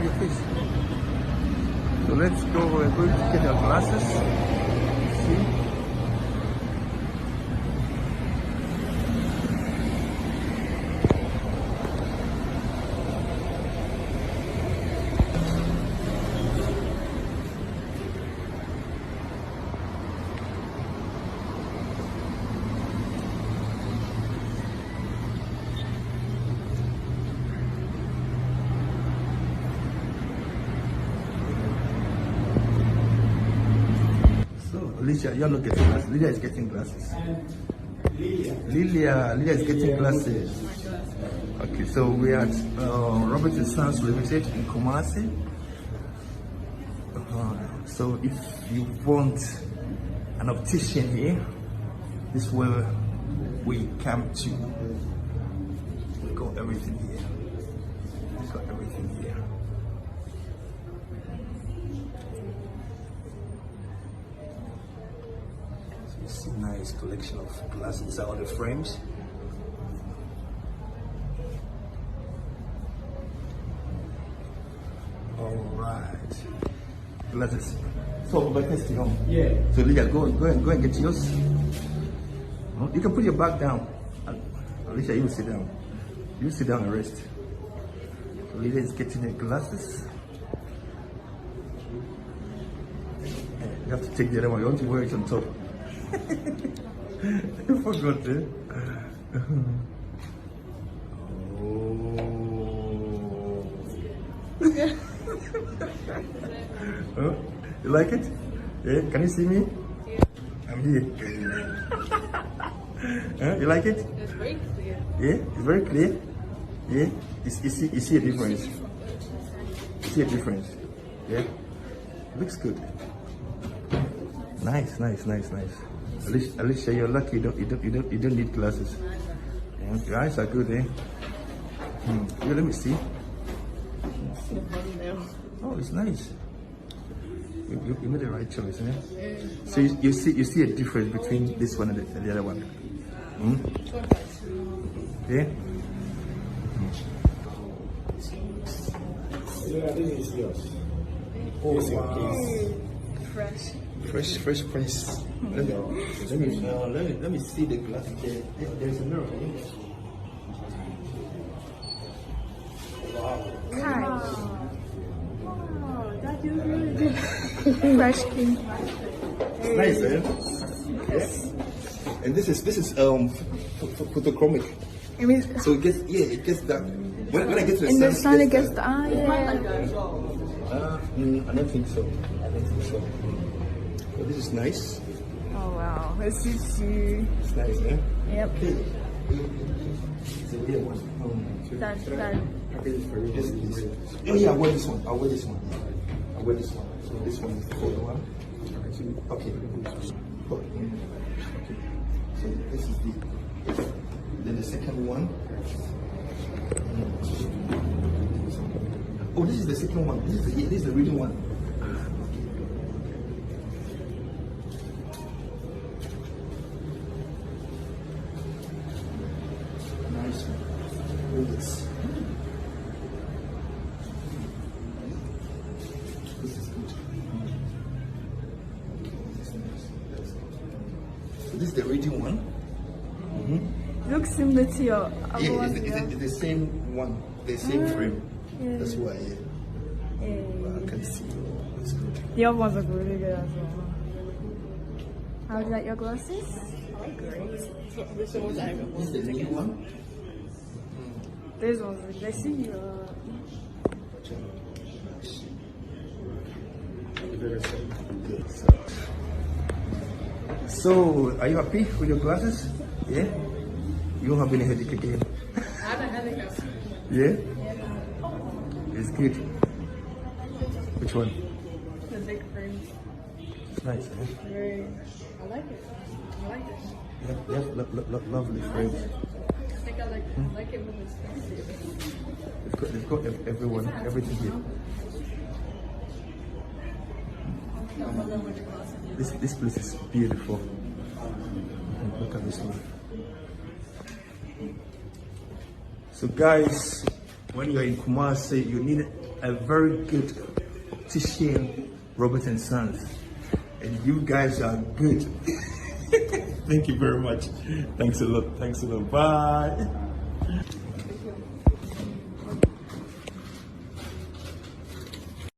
your face. So let's go. We're going to get our glasses. See? Alicia, you're not getting glasses. Lilia is getting glasses. Lilia is getting glasses. Okay, so we are at Robert & Sons Limited in Kumasi. So if you want an optician here, this is where we come to. We've got everything here. We've got everything here. It's a nice collection of glasses out of the frames. All right, glasses. So, by testing home. Yeah. So, Lydia, go and get yours. You can put your back down. Alicia, you sit down. You sit down and rest. So, Lydia is getting her glasses. You have to take the other one. You want to wear it on top. I forgot it. Oh. You like it? Yeah? Can you see me? Yeah. I'm here. You like it? It's very clear. Yeah? It's very clear? Yeah? You see a difference? You see a difference? Yeah? Looks good. Nice. Alicia, you're lucky. You don't need glasses. Yeah, your eyes are good, eh? Yeah, let me see. Oh, it's nice. You made the right choice, eh? So you see a difference between this one and the other one. Yeah. Yeah, this is yours. Oh, wow. Fresh prints. Let me see the glass. There's a mirror. Wow, that is really good. Fresh skin. It's nice, eh? Yes. And this is photochromic. It means So it gets dark. When I get to the in sun, the sun it gets dark. yeah. I don't think so. But this is nice. Oh wow, it suits you. It's nice, eh? Yep. Okay. So here one. That. Oh yeah, I'll wear this one. So this one is the photo one. Okay. So this is then the second one. Oh, this is the second one. This is the reading one. Nice one. Oh, yes. This is good. So this is the reading one. Looks similar to your other Yeah, one. it's the same one, the same frame. Yeah. That's why I can see. It's good. The other ones are really good as well. How do you like your glasses? This is the new one. These ones, they see you. So, are you happy with your glasses? Yeah? You won't have any headache again. I haven't had a glasses. Yeah? It's good. Which one? The big frames. It's nice, eh? Very. I like it. I like it. They have lovely frames. I think I like it when it's fancy. They've got everything here. This place is beautiful. Look at this one. So guys, when you're in Kumasi, you need a very good optician, Robert and Sons. And you guys are good. Thank you very much. Thanks a lot. Bye.